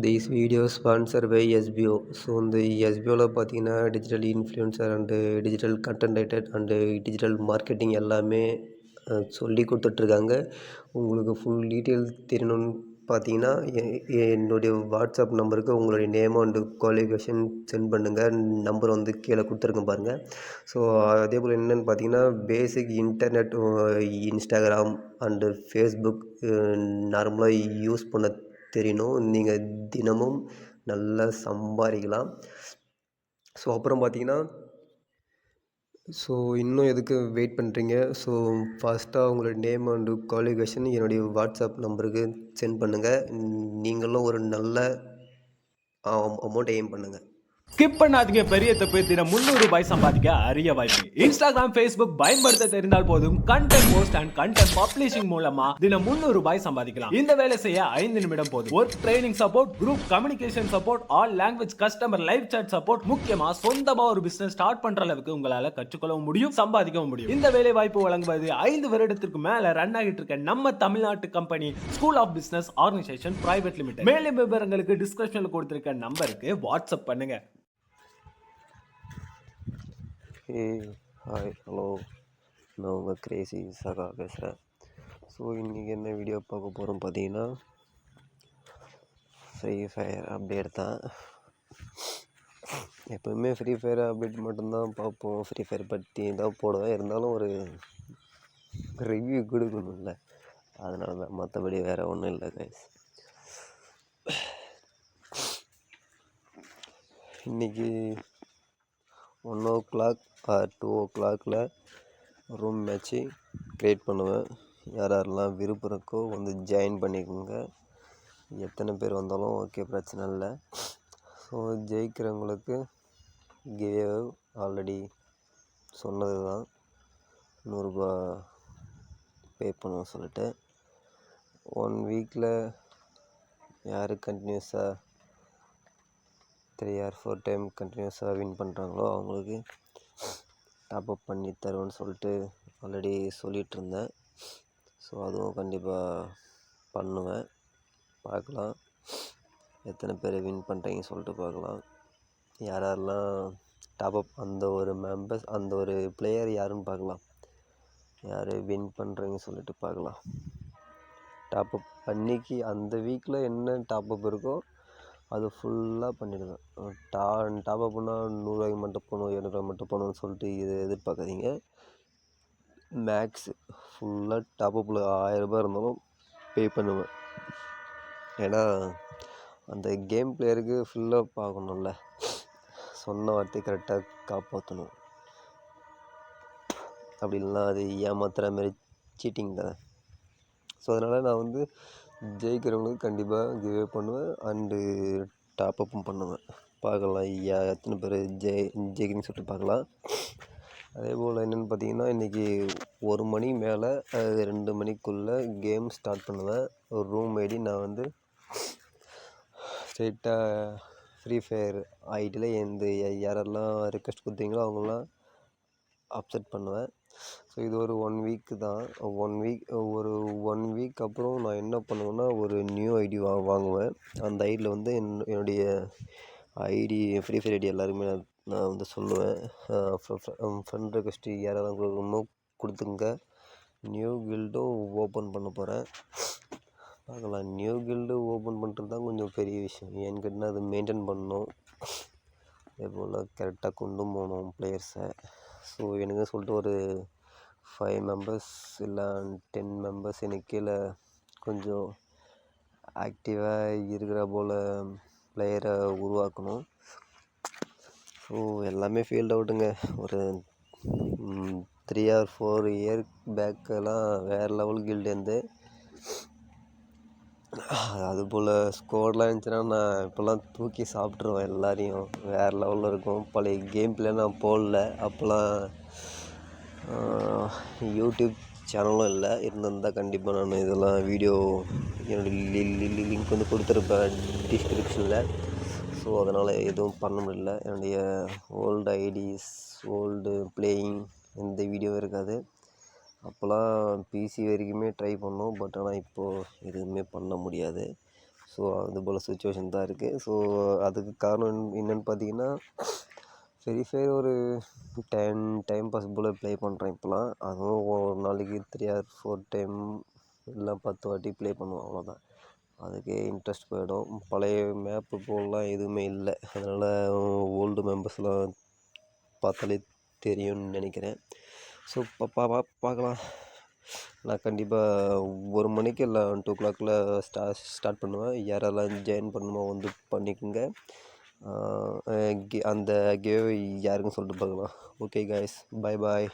These videos sponsored by SBO. So இந்த எஸ்பிஓவில் பார்த்தீங்கன்னா digital influencer and digital content writer and digital marketing எல்லாமே சொல்லி கொடுத்துட்ருக்காங்க. உங்களுக்கு ஃபுல் டீட்டெயில் தெரியணும்னு பார்த்தீங்கன்னா என்னுடைய வாட்ஸ்அப் நம்பருக்கு உங்களுடைய நேம் அண்டு குவாலிஃபிகேஷன் சென்ட் பண்ணுங்கள். நம்பர் வந்து கீழே கொடுத்துருக்கேன் பாருங்கள். ஸோ அதே போல் என்னென்னு பார்த்தீங்கன்னா பேசிக் இன்டர்நெட், இன்ஸ்டாகிராம் அண்டு ஃபேஸ்புக் நார்மலாக யூஸ் பண்ண தெரியணும். நீங்கள் தினமும் நல்லா சம்பாதிக்கலாம். ஸோ அப்புறம் பார்த்தீங்கன்னா இன்னும் எதுக்கு வெயிட் பண்ணுறீங்க? ஃபஸ்ட்டாக உங்களோட நேம் அண்டு குவாலிஃபிகேஷன் என்னுடைய வாட்ஸ்அப் நம்பருக்கு சென்ட் பண்ணுங்கள். நீங்களும் ஒரு நல்ல அமௌண்ட் எய்ம் பண்ணுங்கள். ஸ்கிப் பண்ணாதீங்க. பெரிய தப்பு. தினம் ₹300 சம்பாதிக்க அரிய வாய்ப்பு. இன்ஸ்டாகிராம், ஃபேஸ்புக் பயன்படுத்த தெரிந்தால் போதும். Content post and content publishing மூலமா தினம் ₹300 சம்பாதிக்கலாம். இந்த வேலை செய்ய 5 நிமிடம் போதும். Work training support, group communication support, all language customer live chat support, முக்கியமா சொந்தமா ஒரு பிசினஸ் ஸ்டார்ட் பண்ற அளவுக்கு உங்களால கற்றுக்கொள்ளவும் முடியும், சம்பாதிக்கவும் முடியும். இந்த வேலை வாய்ப்பு வழங்குவது 5 வருடத்திற்கு மேல ரன் ஆகிட்டு இருக்க நம்ம தமிழ்நாட்டு company school of business organisation private limited. மேலும் விவரங்களுக்கு டிஸ்கிரிப்ஷன்ல கொடுத்திருக்க நம்பருக்கு வாட்ஸ்அப் பண்ணுங்க. ஹாய், ஹலோ, நான் உங்கள் கிரேசி சகா பேசுகிறேன். ஸோ இன்றைக்கி என்ன வீடியோ பார்க்க போகிறோம் பார்த்தீங்கன்னா ஃப்ரீ ஃபயர் அப்டேட் தான். எப்போவுமே ஃப்ரீ ஃபயர் அப்டேட் மட்டும்தான் பார்ப்போம். ஃப்ரீ ஃபயர் பற்றி தான் போடுவேன். இருந்தாலும் ஒரு ரிவ்யூ கொடுக்கணும்ல, அதனால தான். மற்றபடி வேறு ஒன்றும் இல்லை கைஸ். இன்றைக்கி 1 or 2 ரூம் மேட்ச்சு க்ரியேட் பண்ணுவேன். யாரெல்லாம் விருப்பம் இருக்கோ வந்து ஜாயின் பண்ணிக்கோங்க. எத்தனை பேர் வந்தாலும் ஓகே, பிரச்சனை இல்லை. ஸோ ஜெயிக்கிறவங்களுக்கு கிவே ஆல்ரெடி சொன்னது தான், ₹100 பே பண்ணுவோம் சொல்லிட்டு. 1 வீக்கில் யார் கண்டினியூஸாக 3 or 4 டைம் கண்டினியூஸாக வின் பண்ணுறாங்களோ அவங்களுக்கு டாப்அப் பண்ணி தருவேன்னு சொல்லிட்டு ஆல்ரெடி சொல்லிகிட்டு இருந்தேன். ஸோ அதுவும் கண்டிப்பாக பண்ணுவேன். பார்க்கலாம் எத்தனை பேர் வின் பண்ணுறீங்கன்னு சொல்லிட்டு பார்க்கலாம். யாரெல்லாம் டாப்அப் அந்த ஒரு பிளேயர் யாருன்னு பார்க்கலாம். யார் வின் பண்ணுறீங்கன்னு சொல்லிட்டு பார்க்கலாம். டாப்அப் அன்றைக்கி அந்த வீக்கில் என்ன டாப்அப் இருக்கோ அது ஃபுல்லாக பண்ணிவிடுவேன். டாப்அப் பண்ணால் ₹100 மட்டும் போகணும், ₹200 மட்டும் போகணும்னு சொல்லிட்டு இது எதிர்பார்க்காதீங்க. மேக்ஸு ஃபுல்லாக டாப்அப்பில் ₹1000 இருந்தாலும் பே பண்ணுவேன். ஏன்னா அந்த கேம் பிளேயருக்கு ஃபுல்லாக ஆகணும்ல, சொன்ன வார்த்தையை கரெக்டாக காப்பாற்றணும். அப்படி இல்லைனா அது ஏமாத்துகிற மாதிரி சீட்டிங் தானே. ஸோ அதனால் நான் வந்து ஜெயிக்கிறவங்களுக்கு கண்டிப்பாக கிவ்வே பண்ணுவேன் அண்டு டாப்அப்பும் பண்ணுவேன். பார்க்கலாம் எத்தனை பேர் ஜெயிக்கிறீங்கன்னு சொல்லிட்டு பார்க்கலாம். அதே போல் என்னென்னு பார்த்தீங்கன்னா இன்றைக்கி 1 மணி மேலே 2 மணிக்குள்ளே கேம் ஸ்டார்ட் பண்ணுவேன். ஒரு ரூம் ஐடி நான் வந்து ஸ்ட்ரெயிட்டாக ஃப்ரீ ஃபயர் ஐடியில் யாரெல்லாம் ரிக்வெஸ்ட் கொடுத்தீங்களோ அவங்களாம் அப்செட் பண்ணுவேன். ஸோ இது ஒரு 1 வீக்கு தான். 1 வீக் அப்புறம் நான் என்ன பண்ணுவேன்னா ஒரு நியூ ஐடி வாங்குவேன். அந்த ஐடியில் வந்து என்னுடைய ஐடி ஃப்ரீ ஃபயர் ஐடி எல்லாருமே நான் வந்து சொல்லுவேன். ஃப்ரெண்ட் ரெக்வெஸ்ட்டு யாரெல்லாம் கொடுக்கணுமோ கொடுத்துங்க. நியூ கில்டும் ஓப்பன் பண்ண போகிறேன். பார்க்கலாம். நியூ கில்டு ஓப்பன் பண்ணுறது தான் கொஞ்சம் பெரிய விஷயம். ஏன்னு கேட்டால் அது மெயின்டைன் பண்ணணும், அதே போல் கரெக்டாக கொண்டு போகணும் பிளேயர்ஸை. ஸோ எனக்கு சொல்லிட்டு ஒரு 5 மெம்பர்ஸ் இல்லை 10 மெம்பர்ஸ் எனக்கு கீழே கொஞ்சம் ஆக்டிவாக இருக்கிற போல் பிளேயரை உருவாக்கணும். ஸோ எல்லாமே ஃபீல்ட் அவுட்டுங்க. ஒரு 3 or 4 இயர் பேக்கெல்லாம் வேறு லெவல் கில்டு. அதுபோல் ஸ்கோர்லாம் இருந்துச்சுன்னா நான் இப்போல்லாம் தூக்கி சாப்பிட்ருவேன் எல்லாரையும். வேறு லெவலில் இருக்கும். பழைய கேம் பிளே நான் போடல. அப்போல்லாம் யூடியூப் சேனலும் இல்லை. இருந்திருந்தால் கண்டிப்பாக நான் இதெல்லாம் வீடியோ என்னுடைய லிங்க் வந்து கொடுத்துருப்பேன் டிஸ்கிரிப்ஷனில். ஸோ அதனால் எதுவும் பண்ண முடியல. என்னுடைய ஓல்டு ஐடிஸ், ஓல்டு பிளேயிங் எந்த வீடியோவும் இருக்காது. அப்போல்லாம் பிசி வரைக்குமே ட்ரை பண்ணோம். பட் ஆனால் இப்போது எதுவுமே பண்ண முடியாது. ஸோ அது போல் சுச்சுவேஷன் தான் இருக்குது. ஸோ அதுக்கு காரணம் என்னென்னு பார்த்தீங்கன்னா, ஃப்ரீ ஃபயர் ஒரு 10 டைம் பாஸ் போல் ப்ளே பண்ணுறேன் இப்போலாம். அதுவும் ஒரு நாளைக்கு 3 ஆர் 4 டைம் இல்லை 10 வாட்டி ப்ளே பண்ணுவேன், அவ்வளோதான். அதுக்கே இன்ட்ரெஸ்ட் போயிடும். பழைய மேப்பு போலலாம் எதுவுமே இல்லை. அதனால் ஓல்டு மெம்பர்ஸ்லாம் பார்த்தாலே தெரியும்னு நினைக்கிறேன். ஸோ பார்க்கலாம். நான் கண்டிப்பாக 1 மணிக்கு இல்லை 2 ஸ்டார்ட் பண்ணுவேன். யாரெல்லாம் ஜாயின் பண்ணணுமோ வந்து பண்ணிக்கோங்க. அந்த கேவ் யாருக்குன்னு சொல்லிட்டு பார்க்கலாம். Okay guys, bye bye.